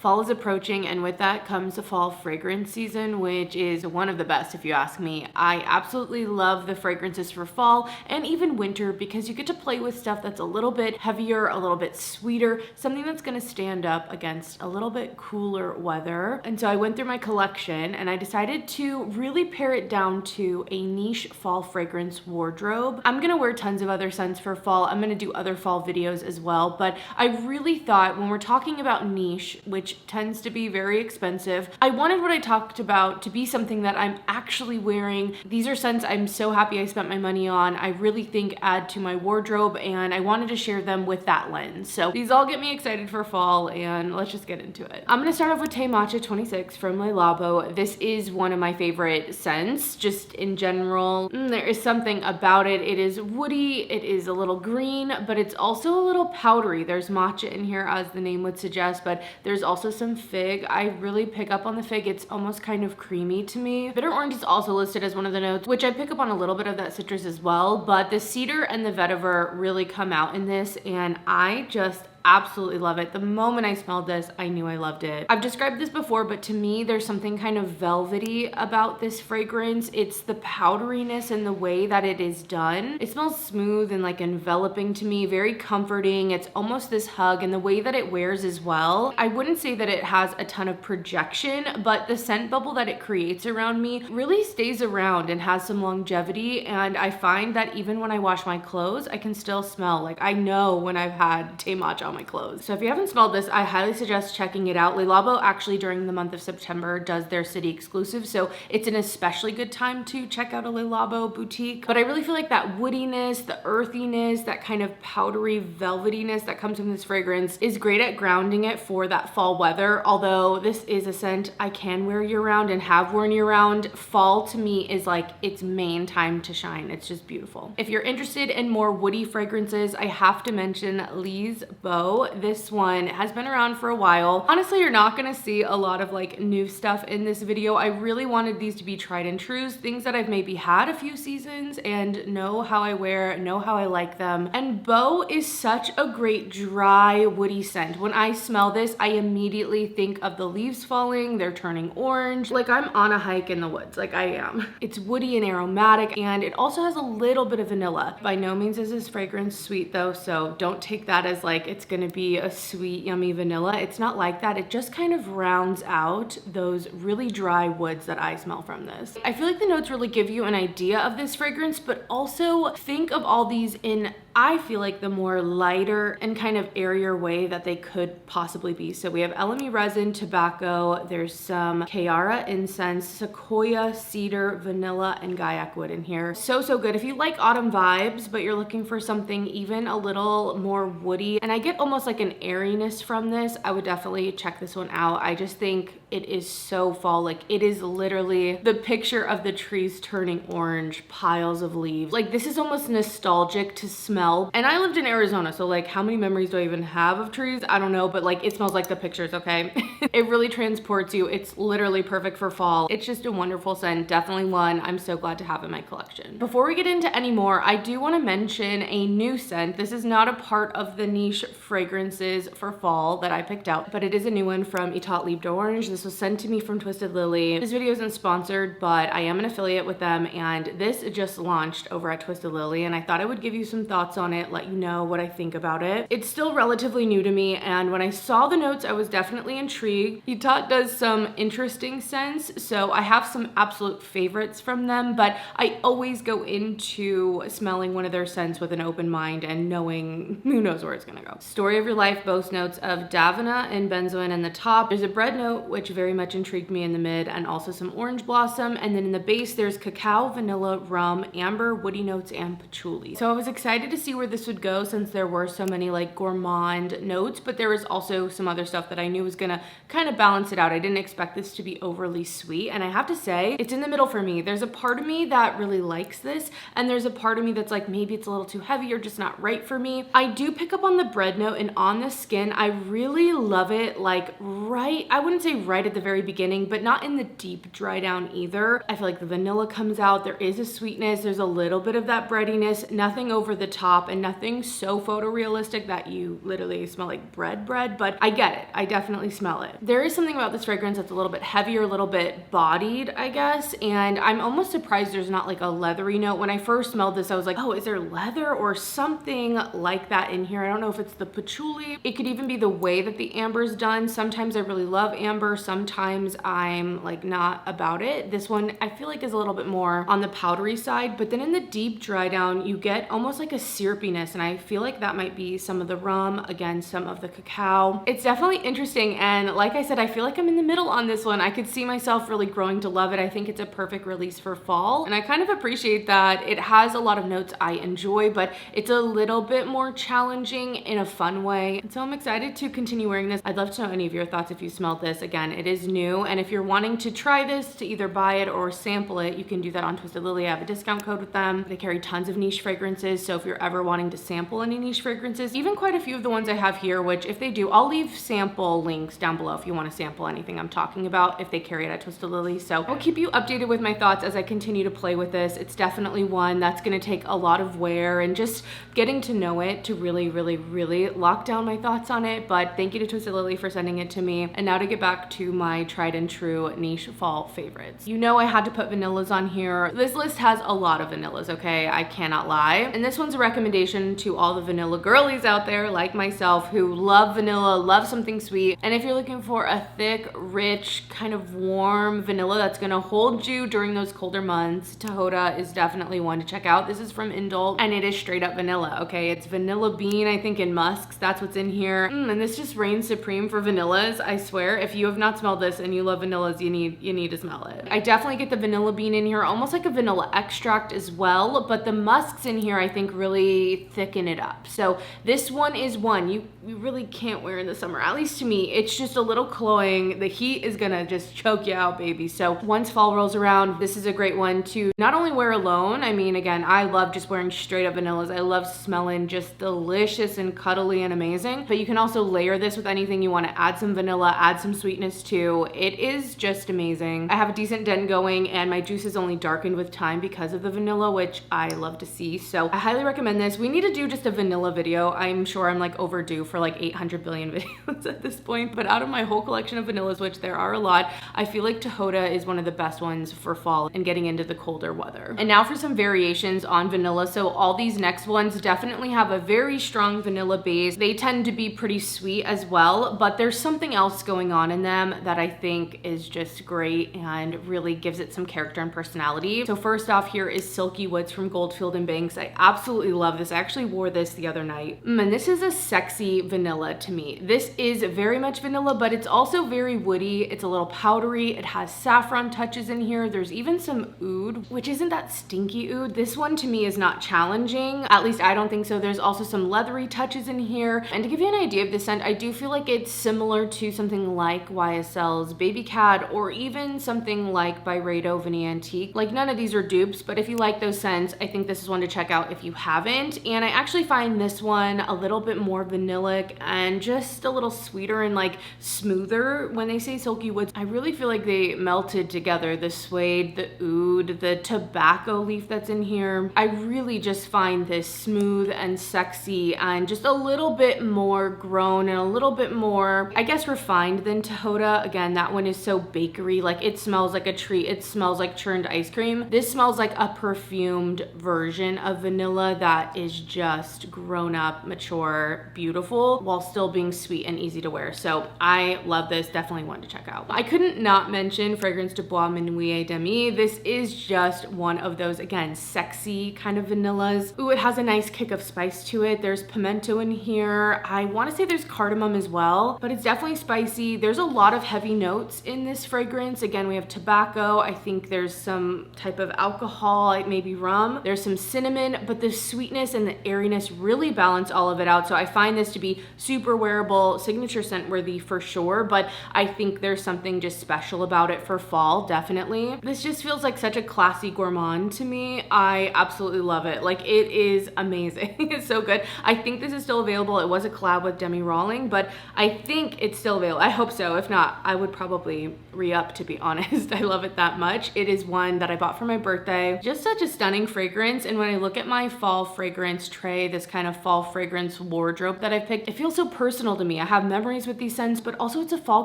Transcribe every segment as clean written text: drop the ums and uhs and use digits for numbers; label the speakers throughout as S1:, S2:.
S1: Fall is approaching, and with that comes the fall fragrance season, which is one of the best if you ask me. I absolutely love the fragrances for fall and even winter because you get to play with stuff that's a little bit heavier, a little bit sweeter, something that's gonna stand up against a little bit cooler weather. And so I went through my collection and I decided to really pare it down to a niche fall fragrance wardrobe. I'm gonna wear tons of other scents for fall. I'm gonna do other fall videos as well, but I really thought when we're talking about niche, which tends to be very expensive, I wanted what I talked about to be something that I'm actually wearing. These are scents I'm so happy I spent my money on. I really think add to my wardrobe, and I wanted to share them with that lens. So these all get me excited for fall, and let's just get into it. I'm gonna start off with Thé Matcha 26 from my Labo. This is one of my favorite scents, just in general. There is something about it. It is woody, it is a little green, but it's also a little powdery. There's matcha in here, as the name would suggest, but there's also some fig. I really pick up on the fig. It's almost kind of creamy to me. Bitter orange is also listed as one of the notes, which I pick up on a little bit of that citrus as well, but the cedar and the vetiver really come out in this, and I just absolutely love it. The moment I smelled this, I knew I loved it. I've described this before, but to me, there's something kind of velvety about this fragrance. It's the powderiness and the way that it is done. It smells smooth and like enveloping to me, very comforting. It's almost this hug, and the way that it wears as well. I wouldn't say that it has a ton of projection, but the scent bubble that it creates around me really stays around and has some longevity. And I find that even when I wash my clothes, I can still smell. Like, I know when I've had Thé Matcha on my clothes. So if you haven't smelled this, I highly suggest checking it out. Labo actually during the month of September does their city exclusive, so it's an especially good time to check out a Labo boutique. But I really feel like that woodiness, the earthiness, that kind of powdery velvetiness that comes from this fragrance is great at grounding it for that fall weather. Although this is a scent I can wear year round and have worn year round, fall to me is like its main time to shine. It's just beautiful. If you're interested in more woody fragrances, I have to mention Liis Bo. This one has been around for a while. Honestly, you're not gonna see a lot of like new stuff in this video. I really wanted these to be tried and trues, things that I've maybe had a few seasons and know how I wear, know how I like them. And Bo is such a great dry woody scent. When I smell this, I immediately think of the leaves falling, they're turning orange. Like I'm on a hike in the woods, like I am. It's woody and aromatic, and it also has a little bit of vanilla. By no means is this fragrance sweet though, so don't take that as like it's gonna be a sweet, yummy vanilla. It's not like that. It just kind of rounds out those really dry woods that I smell from this. I feel like the notes really give you an idea of this fragrance, but also think of all these in, I feel like, the more lighter and kind of airier way that they could possibly be. So we have LME resin, tobacco, there's some Chiara incense, sequoia, cedar, vanilla, and gaiac wood in here. So good. If you like autumn vibes, but you're looking for something even a little more woody, and I get almost like an airiness from this, I would definitely check this one out. I just think it is so fall. Like, it is literally the picture of the trees turning orange, piles of leaves. Like, this is almost nostalgic to smell. And I lived in Arizona, so like how many memories do I even have of trees? I don't know, but like it smells like the pictures, okay? It really transports you. It's literally perfect for fall. It's just a wonderful scent. Definitely one I'm so glad to have in my collection. Before we get into any more, I do want to mention a new scent. This is not a part of the niche fragrances for fall that I picked out, but it is a new one from Etat Libre Orange. This was sent to me from Twisted Lily. This video isn't sponsored, but I am an affiliate with them, and this just launched over at Twisted Lily, and I thought I would give you some thoughts on it, let you know what I think about it. It's still relatively new to me, and when I saw the notes, I was definitely intrigued. Etat does some interesting scents, so I have some absolute favorites from them, but I always go into smelling one of their scents with an open mind and knowing who knows where it's gonna go. Story of Your Life boasts notes of Davina and benzoin in the top. There's a bread note, which very much intrigued me in the mid, and also some orange blossom, and then in the base, there's cacao, vanilla, rum, amber, woody notes, and patchouli. So I was excited to see where this would go since there were so many like gourmand notes, but there was also some other stuff that I knew was gonna kind of balance it out. I didn't expect this to be overly sweet, and I have to say, it's in the middle for me. There's a part of me that really likes this, and there's a part of me that's like, maybe it's a little too heavy or just not right for me. I do pick up on the bread note, and on the skin, I really love it, like right, I wouldn't say right at the very beginning, but not in the deep dry down either. I feel like the vanilla comes out, there is a sweetness, there's a little bit of that breadiness, nothing over the top. top and nothing so photorealistic that you literally smell like bread, but I get it. I definitely smell it. There is something about this fragrance that's a little bit heavier, a little bit bodied, I guess, and I'm almost surprised there's not like a leathery note. When I first smelled this, I was like, oh, is there leather or something like that in here? I don't know if it's the patchouli. It could even be the way that the amber's done. Sometimes I really love amber. Sometimes I'm like not about it. This one I feel like is a little bit more on the powdery side, but then in the deep dry down, you get almost like a syrupiness, and I feel like that might be some of the rum, again, some of the cacao. It's definitely interesting, and like I said, I feel like I'm in the middle on this one. I could see myself really growing to love it. I think it's a perfect release for fall, and I kind of appreciate that. It has a lot of notes I enjoy, but it's a little bit more challenging in a fun way, and so I'm excited to continue wearing this. I'd love to know any of your thoughts if you smelled this. Again, it is new, and if you're wanting to try this, to either buy it or sample it, you can do that on Twisted Lily. I have a discount code with them. They carry tons of niche fragrances, so if you're ever wanting to sample any niche fragrances, even quite a few of the ones I have here, which if they do, I'll leave sample links down below if you want to sample anything I'm talking about, if they carry it at Twisted Lily. So I'll keep you updated with my thoughts as I continue to play with this. It's definitely one that's going to take a lot of wear and just getting to know it to really lock down my thoughts on it. But thank you to Twisted Lily for sending it to me. And now to get back to my tried and true niche fall favorites. You know I had to put vanillas on here. This list has a lot of vanillas, okay? I cannot lie. And this one's a recommendation to all the vanilla girlies out there like myself who love vanilla, love something sweet. And if you're looking for a thick, rich, kind of warm vanilla that's gonna hold you during those colder months, Tihota is definitely one to check out. This is from Indult, and it is straight up vanilla, okay? It's vanilla bean, I think, in musks. That's what's in here. And this just reigns supreme for vanillas, I swear. If you have not smelled this and you love vanillas, you need to smell it. I definitely get the vanilla bean in here, almost like a vanilla extract as well, but the musks in here I think really thicken it up. So this one is one you really can't wear in the summer, at least to me. It's just a little cloying. The heat is gonna just choke you out, baby. So once fall rolls around, this is a great one to not only wear alone. I mean, again, I love just wearing straight up vanillas. I love smelling just delicious and cuddly and amazing, but you can also layer this with anything you want to add some vanilla, add some sweetness to. It is just amazing. I have a decent dent going, and my juice is only darkened with time because of the vanilla, which I love to see. So I highly recommend this. We need to do just a vanilla video. I'm sure I'm like overdue for like 800 billion videos at this point, but out of my whole collection of vanillas, which there are a lot, I feel like Tihota is one of the best ones for fall and getting into the colder weather. And now for some variations on vanilla. So all these next ones definitely have a very strong vanilla base. They tend to be pretty sweet as well, but there's something else going on in them that I think is just great and really gives it some character and personality. So first off, here is Silky Woods from Goldfield and Banks. I absolutely love this. I actually wore this the other night. And this is a sexy vanilla to me. This is very much vanilla, but it's also very woody. It's a little powdery. It has saffron touches in here. There's even some oud, which isn't that stinky oud. This one to me is not challenging. At least I don't think so. There's also some leathery touches in here. And to give you an idea of the scent, I do feel like it's similar to something like YSL's Baby Cat, or even something like Byredo Vanilla Antique. Like, none of these are dupes, but if you like those scents, I think this is one to check out if you haven't. And I actually find this one a little bit more vanillic and just a little sweeter and like smoother. When they say Silky Woods, I really feel like they melted together. The suede, the oud, the tobacco leaf that's in here. I really just find this smooth and sexy and just a little bit more grown and a little bit more, I guess, refined than Tihota. Again, that one is so bakery, like it smells like a treat. It smells like churned ice cream. This smells like a perfumed version of vanilla that is just grown up, mature, beautiful, while still being sweet and easy to wear. So I love this. Definitely one to check out. I couldn't not mention Fragrance de Bois Minuit Demi. This is just one of those, again, sexy kind of vanillas. Ooh, it has a nice kick of spice to it. There's pimento in here. I want to say there's cardamom as well, but it's definitely spicy. There's a lot of heavy notes in this fragrance. Again, we have tobacco. I think there's some type of alcohol, like maybe rum. There's some cinnamon, but the sweetness and the airiness really balance all of it out. So I find this to be be super wearable, signature scent worthy for sure, but I think there's something just special about it for fall, definitely. This just feels like such a classy gourmand to me. I absolutely love it. Like, it is amazing. It's so good. I think this is still available. It was a collab with Demi, but I think it's still available. I hope so. If not, I would probably re-up, to be honest. I love it that much. It is one that I bought for my birthday. Just such a stunning fragrance. And when I look at my fall fragrance tray, this kind of fall fragrance wardrobe that I picked, it feels so personal to me. I have memories with these scents, but also it's a fall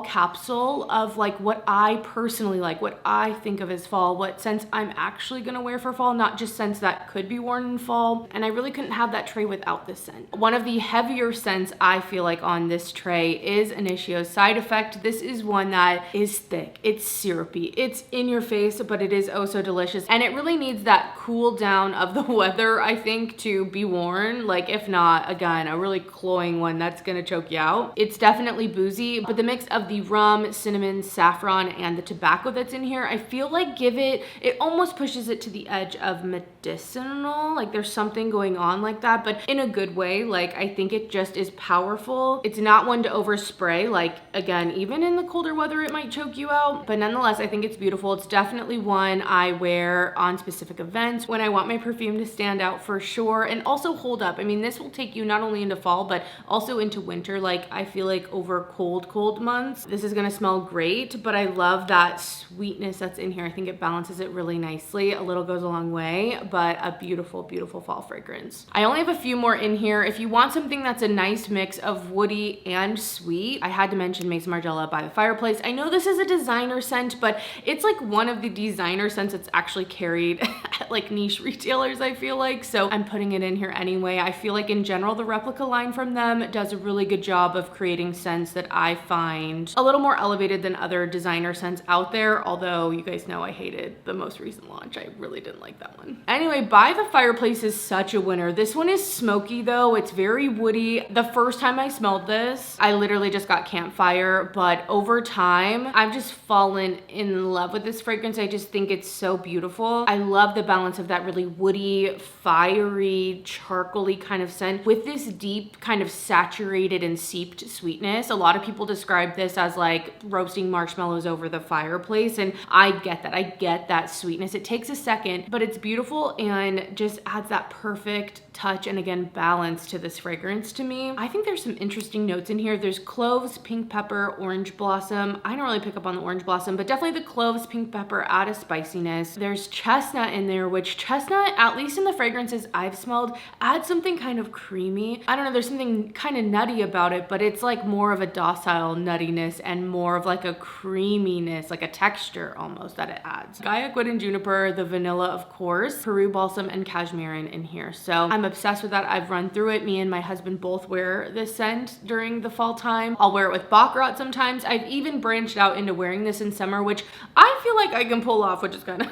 S1: capsule of like what I personally like, what I think of as fall, what scents I'm actually gonna wear for fall, not just scents that could be worn in fall. And I really couldn't have that tray without this scent. One of the heavier scents I feel like on this tray is Initio's Side Effect. This is one that is thick, it's syrupy, it's in your face, but it is oh so delicious. And it really needs that cool down of the weather, I think, to be worn. Like, if not, again, a really cloying one that's gonna choke you out. It's definitely boozy, but the mix of the rum, cinnamon, saffron, and the tobacco that's in here, I feel like it almost pushes it to the edge of medicinal. Like, there's something going on like that, but in a good way. Like, I think it just is powerful. It's not one to overspray. Like, again, even in the colder weather, it might choke you out, but nonetheless, I think it's beautiful. It's definitely one I wear on specific events when I want my perfume to stand out for sure, and also hold up. I mean, this will take you not only into fall, but also into winter. Like, I feel like over cold months, this is gonna smell great, but I love that sweetness that's in here. I think it balances it really nicely. A little goes a long way, but a beautiful, beautiful fall fragrance. I only have a few more in here. If you want something that's a nice mix of woody and sweet, I had to mention Maison Margiela by the Fireplace. I know this is a designer scent, but it's like one of the designer scents that's actually carried at like niche retailers, I feel like. So I'm putting it in here anyway. I feel like in general, the Replica line from them does a really good job of creating scents that I find a little more elevated than other designer scents out there. Although you guys know I hated the most recent launch. I really didn't like that one. Anyway, By the Fireplace is such a winner. This one is smoky though. It's very woody. The first time I smelled this, I literally just got campfire, but over time, I've just fallen in love with this fragrance. I just think it's so beautiful. I love the balance of that really woody, fiery, charcoaly kind of scent with this deep kind of saturated and seeped sweetness. A lot of people describe this as like roasting marshmallows over the fireplace, and I get that. I get that sweetness. It takes a second, but it's beautiful and just adds that perfect touch and again balance to this fragrance to me. I think there's some interesting notes in here. There's cloves, pink pepper, orange blossom. I don't really pick up on the orange blossom, but definitely the cloves, pink pepper add a spiciness. There's chestnut in there, which chestnut, at least in the fragrances I've smelled, adds something kind of creamy. I don't know, there's something kind of nutty about it, but it's like more of a docile nuttiness and more of like a creaminess, like a texture almost that it adds. Gaiaquid and juniper, the vanilla, of course, Peru balsam and cashmere in here. So I'm obsessed with that. I've run through it. Me and my husband both wear this scent during the fall time. I'll wear it with baccarat sometimes. I've even branched out into wearing this in summer, which I feel like I can pull off, which is kind of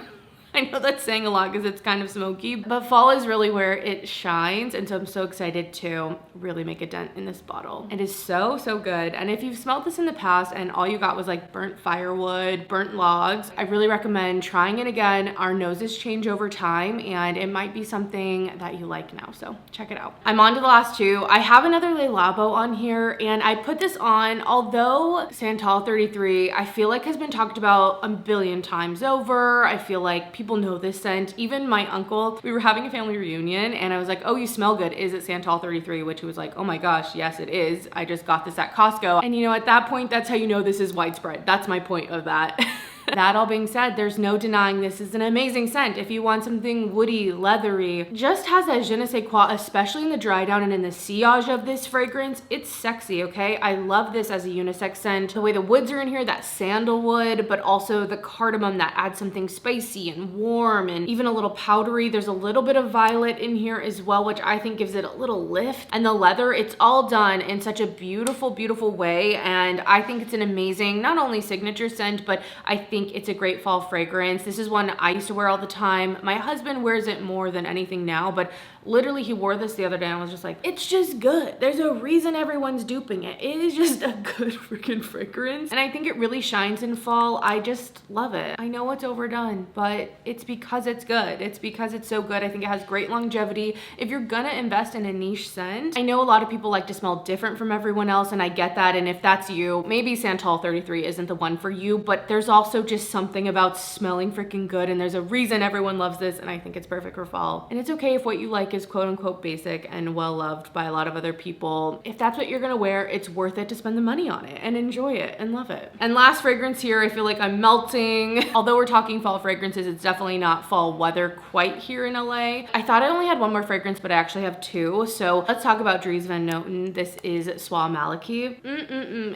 S1: I know that's saying a lot because it's kind of smoky, but fall is really where it shines. And so I'm so excited to really make a dent in this bottle. It is so, so good. And if you've smelled this in the past and all you got was like burnt firewood, burnt logs, I really recommend trying it again. Our noses change over time and it might be something that you like now. So check it out. I'm on to the last two. I have another Le Labo on here and I put this on, although Santal 33, I feel like has been talked about a billion times over. I feel like people know this scent. Even my uncle, we were having a family reunion and I was like, oh, you smell good. Is it Santal 33? Which he was like, oh my gosh, yes, it is. I just got this at Costco. And you know, at that point, that's how you know this is widespread. That's my point of that. That all being said, there's no denying this is an amazing scent. If you want something woody, leathery, just has a je ne sais quoi, especially in the dry down and in the sillage of this fragrance, it's sexy, okay? I love this as a unisex scent. The way the woods are in here, that sandalwood, but also the cardamom that adds something spicy and warm and even a little powdery. There's a little bit of violet in here as well, which I think gives it a little lift. And the leather, it's all done in such a beautiful, beautiful way. And I think it's an amazing, not only signature scent, but I think it's a great fall fragrance. This is one I used to wear all the time. My husband wears it more than anything now, but Literally, he wore this the other day and I was just like, it's just good. There's a reason everyone's duping it. It is just a good freaking fragrance. And I think it really shines in fall. I just love it. I know it's overdone, but it's because it's good. It's because it's so good. I think it has great longevity. If you're gonna invest in a niche scent, I know a lot of people like to smell different from everyone else, and I get that. And if that's you, maybe Santal 33 isn't the one for you, but there's also just something about smelling freaking good, and there's a reason everyone loves this, and I think it's perfect for fall. And it's okay if what you like is quote unquote basic and well loved by a lot of other people. If that's what you're gonna wear, it's worth it to spend the money on it and enjoy it and love it. And last fragrance here, I feel like I'm melting. Although we're talking fall fragrances, it's definitely not fall weather quite here in LA. I thought I only had one more fragrance, but I actually have two. So let's talk about Dries van Noten. This is Soie Malaquais.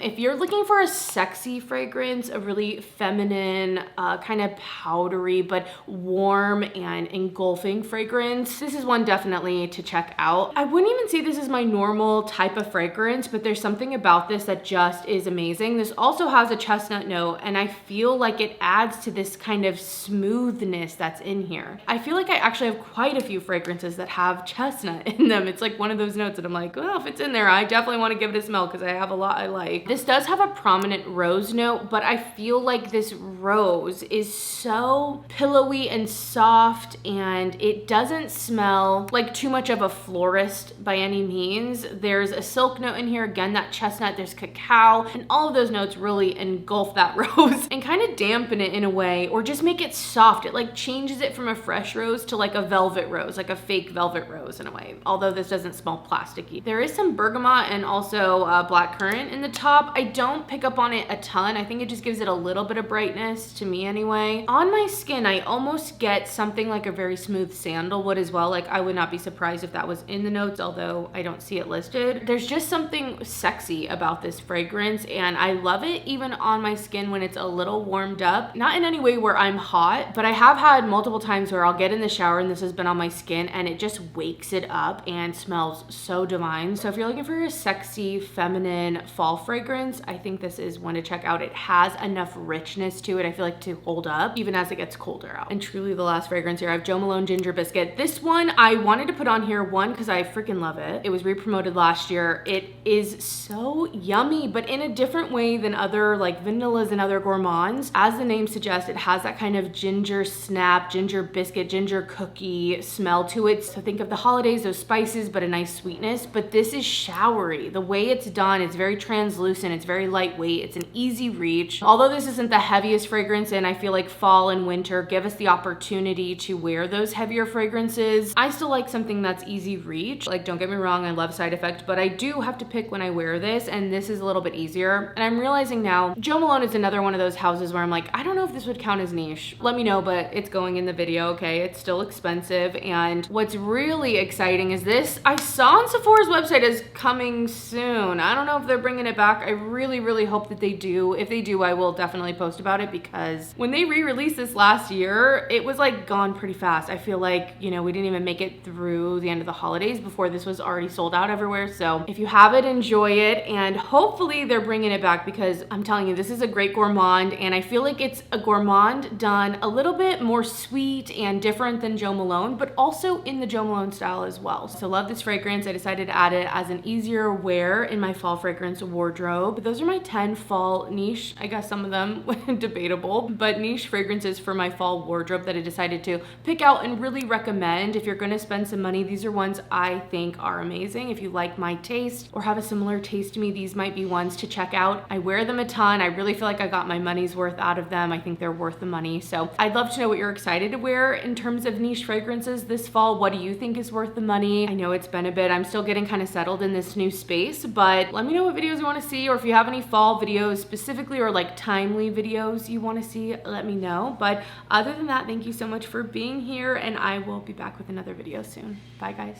S1: If you're looking for a sexy fragrance, a really feminine, kind of powdery, but warm and engulfing fragrance, this is one definitely to check out. I wouldn't even say this is my normal type of fragrance, but there's something about this that just is amazing. This also has a chestnut note, and I feel like it adds to this kind of smoothness that's in here. I feel like I actually have quite a few fragrances that have chestnut in them. It's like one of those notes that I'm like, well, if it's in there, I definitely want to give it a smell because I have a lot I like. This does have a prominent rose note, but I feel like this rose is so pillowy and soft, and it doesn't smell like too much of a florist by any means. There's a silk note in here, again, that chestnut, there's cacao, and all of those notes really engulf that rose and kind of dampen it in a way, or just make it soft. It like changes it from a fresh rose to like a velvet rose, like a fake velvet rose in a way, although this doesn't smell plasticky. There is some bergamot and also black currant in the top. I don't pick up on it a ton. I think it just gives it a little bit of brightness to me anyway. On my skin, I almost get something like a very smooth sandalwood as well. Like I would not be surprised if that was in the notes, although I don't see it listed. There's just something sexy about this fragrance, and I love it even on my skin when it's a little warmed up. Not in any way where I'm hot, but I have had multiple times where I'll get in the shower and this has been on my skin and it just wakes it up and smells so divine. So if you're looking for a sexy, feminine fall fragrance, I think this is one to check out. It has enough richness to it, I feel like, to hold up even as it gets colder out. And truly the last fragrance here, I have Jo Malone Ginger Biscuit. This one I wanted to put on here, one, because I freaking love it. It was re-promoted last year. It is so yummy, but in a different way than other like vanillas and other gourmands. As the name suggests, it has that kind of ginger snap, ginger biscuit, ginger cookie smell to it. So think of the holidays, those spices, but a nice sweetness. But this is showery. The way it's done, it's very translucent, it's very lightweight, it's an easy reach. Although this isn't the heaviest fragrance, and I feel like fall and winter give us the opportunity to wear those heavier fragrances, I still like something that's easy reach. Like, don't get me wrong, I love Side Effect, but I do have to pick when I wear this, and this is a little bit easier. And I'm realizing now, Jo Malone is another one of those houses where I'm like, I don't know if this would count as niche. Let me know, but it's going in the video, okay? It's still expensive. And what's really exciting is this, I saw on Sephora's website is coming soon. I don't know if they're bringing it back. I really, really hope that they do. If they do, I will definitely post about it, because when they re-released this last year, it was like gone pretty fast. I feel like, you know, we didn't even make it through the end of the holidays before this was already sold out everywhere. So if you have it, enjoy it, and hopefully they're bringing it back, because I'm telling you, this is a great gourmand, and I feel like it's a gourmand done a little bit more sweet and different than Jo Malone, but also in the Jo Malone style as well. So love this fragrance. I decided to add it as an easier wear in my fall fragrance wardrobe. But those are my 10 fall niche, I guess some of them debatable, but niche fragrances for my fall wardrobe that I decided to pick out and really recommend. If you're gonna spend some money, these are ones I think are amazing. If you like my taste or have a similar taste to me, these might be ones to check out. I wear them a ton. I really feel like I got my money's worth out of them. I think they're worth the money. So I'd love to know what you're excited to wear in terms of niche fragrances this fall. What do you think is worth the money? I know it's been a bit. I'm still getting kind of settled in this new space, but let me know what videos you want to see, or if you have any fall videos specifically, or like timely videos you want to see, let me know. But other than that, thank you so much for being here, and I will be back with another video soon. Bye guys.